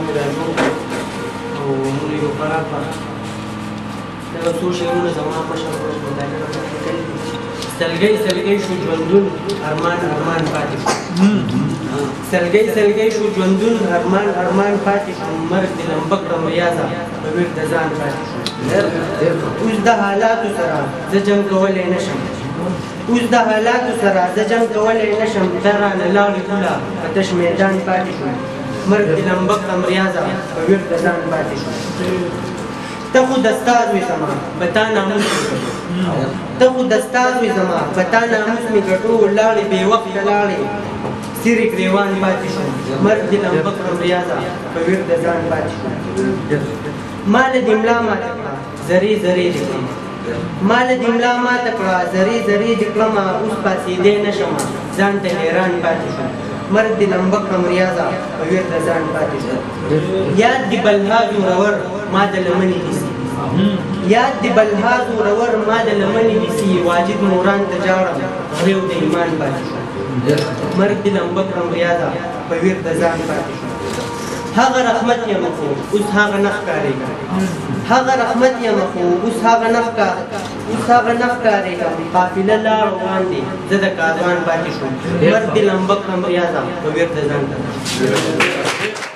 مې راجوړ کړو او موږ یو خوراک دغه څو شعرونه زما مشر ورور مطالعه لیکلي دي. سلګۍ سلګۍ شو ژوندون ارمان ارمان پاتې شو. سلګۍ سلګۍ شو ژوندون ارمان ارمان پاتې شو. مرګ دې لمبه کړم ریاضه په ویر د ځان پاتې شو. اوس د حالاتو سره زه جنګ کولی نه شم. اوس د حالاتو سره زه جنګ کولی نه شم. دا رانه لاړې ټوله په تش میدان پاتې شو. مرګ دې لمبه کړم ریاضه په ویر د ځان پاتې شو. ته خو د استاد وې زما په تا ناموس مې ګټو. ته خو د استاد وې زما په تا ناموس مې ګټو. لاړې بې وخته لاړې سیرې ګریوان پاتې شو. مرګ دې لمبه کړم ریاضه په ویر د ځان پاتې شو. ما له دې ملا ماته کړه زرې زرې دې کړمه. ما له دې ملا ماته کړه زرې زرې دې کړمه. اوس پاڅېدی نه شمه ځان ته حیران پاتې شو. مرګ دې لمبه کړم ریاضه په ویر د ځان پاتې شو. یاد دې بلها زورور ما د لمنې نیسي. یاد دې بلها زورور ما د لمنې نیسي. واجد موران ته ژاړم غریو د ایمان پاتې شو. مرګ دې لمبه کړم ریاضه په ویر د ځان پاتې شو. هغه رحمت یم خو اوس هغه نه ښکارېږم. هغه رحمت یم خو اوس هغه نه ښکارېږم. قافله لاړ روان دی زه د کاروان پاتې شوم. مرګ دې لمبه کړم ریاضه په ویر د ځان پاتې شو.